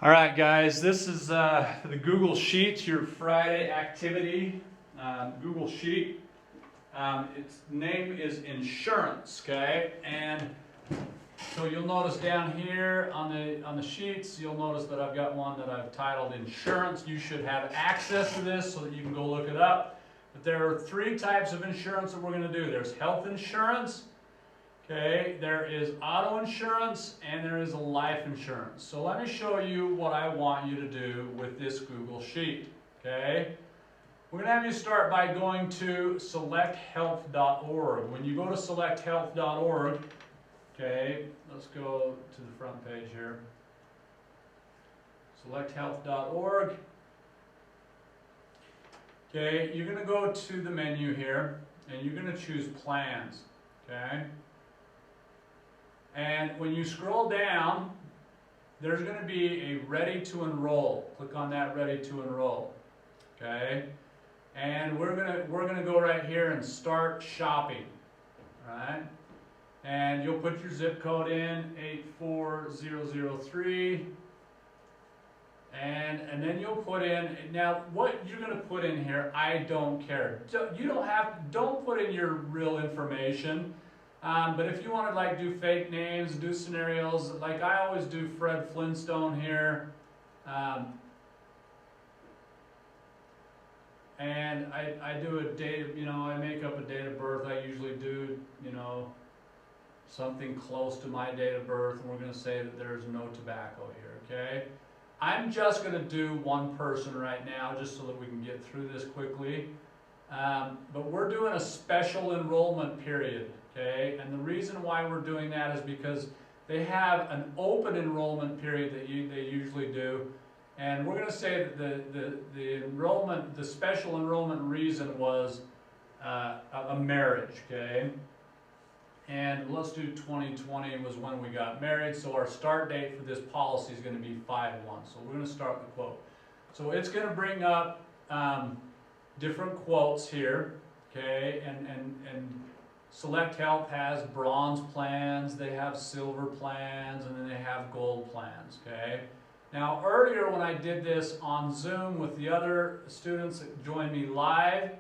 All right, guys, this is the Google Sheet, your Friday activity Google Sheet. Its name is insurance, okay? And so you'll notice down here on the sheets, you'll notice that I've got one that I've titled insurance. You should have access to this so that you can go look it up. But there are three types of insurance that we're going to do. There's health insurance. Okay, there is auto insurance and there is a life insurance. So let me show you what I want you to do with this Google Sheet. Okay, we're going to have you start by going to selecthealth.org. When you go to selecthealth.org, okay, let's go to the front page here. Selecthealth.org. Okay, you're going to go to the menu here and you're going to choose plans. Okay. And when you scroll down, there's going to be a ready to enroll. Click on that ready to enroll. Okay? And we're gonna go right here and start shopping. All right? And you'll put your zip code in 84003. And then you'll put in, now what you're going to put in here, I don't care. Don't put in your real information. But if you want to like do fake names, do scenarios, like I always do Fred Flintstone here. And I do a date, I make up a date of birth. I usually do, something close to my date of birth. And we're going to say that there's no tobacco here, okay? I'm just going to do one person right now just so that we can get through this quickly. But we're doing a special enrollment period. Okay, and the reason why we're doing that is because they have an open enrollment period that they usually do, and we're going to say that the special enrollment reason was a marriage. Okay, and let's do 2020 was when we got married, so our start date for this policy is going to be 5/1. So we're going to start the quote. So it's going to bring up different quotes here. Okay, and Select Health has bronze plans, they have silver plans, and then they have gold plans, okay? Now earlier when I did this on Zoom with the other students that joined me live,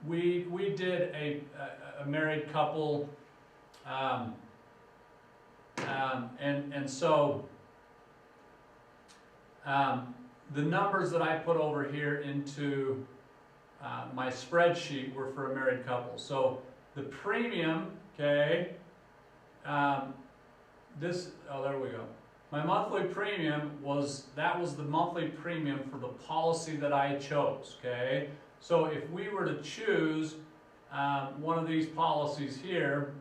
we did a married couple, so the numbers that I put over here into my spreadsheet were for a married couple. So the premium, okay, there we go. My monthly premium was the monthly premium for the policy that I chose, okay? So if we were to choose one of these policies here,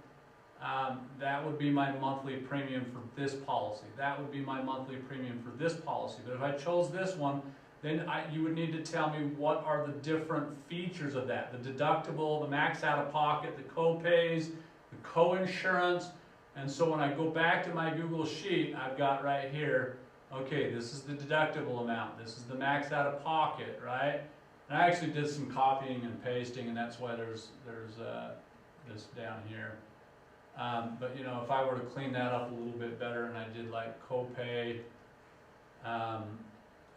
that would be my monthly premium for this policy. That would be my monthly premium for this policy. But if I chose this one, then you would need to tell me what are the different features of that. The deductible, the max out-of-pocket, the co-pays, the co-insurance. And so when I go back to my Google Sheet, I've got right here, okay, this is the deductible amount. This is the max out-of-pocket, right? And I actually did some copying and pasting, and that's why there's this down here. But if I were to clean that up a little bit better, and I did like co-pay,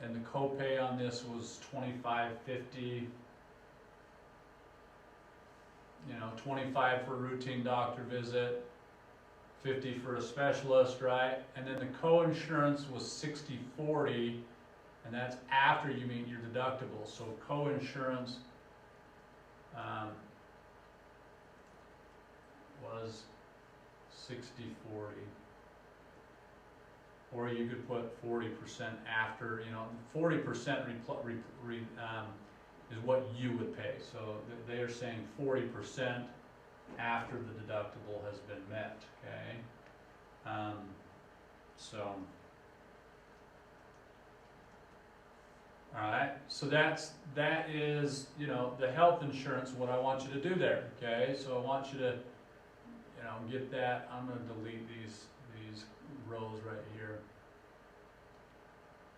and the copay on this was $25.50. 25 for a routine doctor visit, 50 for a specialist, right? And then the co-insurance was $60.40, and that's after you meet your deductible. So co-insurance was $60.40. Or you could put 40% after, 40% is what you would pay. So they are saying 40% after the deductible has been met, okay? All right, so that is, the health insurance, what I want you to do there, okay? So I want you to, get that. I'm going to delete these rows right here.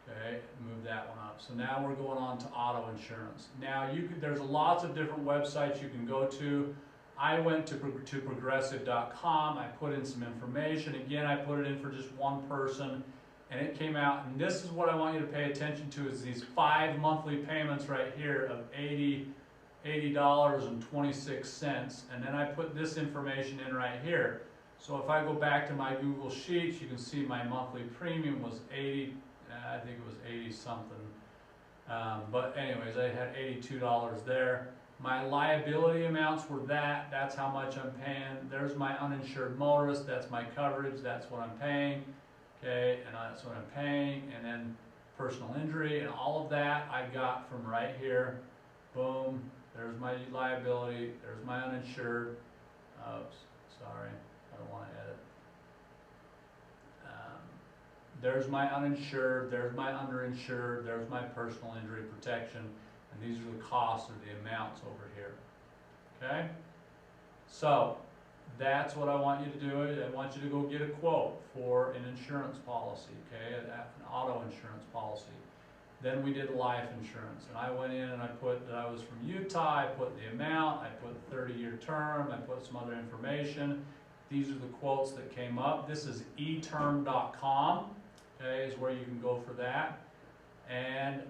Okay, move that one up. So now we're going on to auto insurance. Now there's lots of different websites you can go to. I went to progressive.com. I put in some information. Again, I put it in for just one person. and it came out, and this is what I want you to pay attention to, is these 5 monthly payments right here of $80.26, and then I put this information in right here. So if I go back to my Google Sheets, you can see my monthly premium was 80, I think it was 80 something. But anyways, I had $82 there. My liability amounts were that's how much I'm paying. There's my uninsured motorist, that's my coverage, that's what I'm paying. Okay, and that's what I'm paying. And then personal injury and all of that I got from right here. Boom, there's my liability, there's my uninsured. Oops, sorry, I don't want to edit. There's my uninsured, there's my underinsured, there's my personal injury protection, and these are the costs or the amounts over here. Okay? So, that's what I want you to do. I want you to go get a quote for an insurance policy, okay? An auto insurance policy. Then we did life insurance, and I went in and I put that I was from Utah, I put the amount, I put 30-year term, I put some other information. These are the quotes that came up. This is eterm.com. Okay, is where you can go for that. And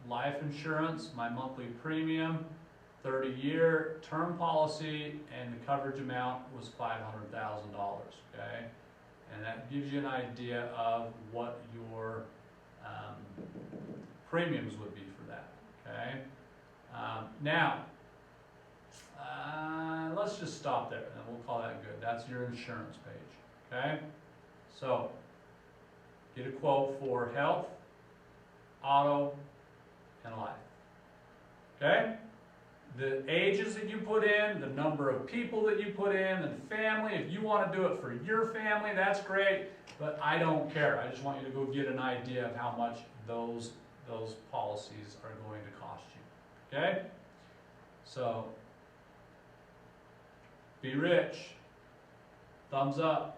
life insurance, my monthly premium, 30-year term policy, and the coverage amount was $500,000. Okay, and that gives you an idea of what your premiums would be for that. Okay, now let's just stop there, and we'll call that good. That's your insurance page. Okay, so get a quote for health, auto, and life. Okay? The ages that you put in, the number of people that you put in, the family, if you want to do it for your family, that's great, but I don't care. I just want you to go get an idea of how much those policies are going to cost you. Okay? So, be rich. Thumbs up.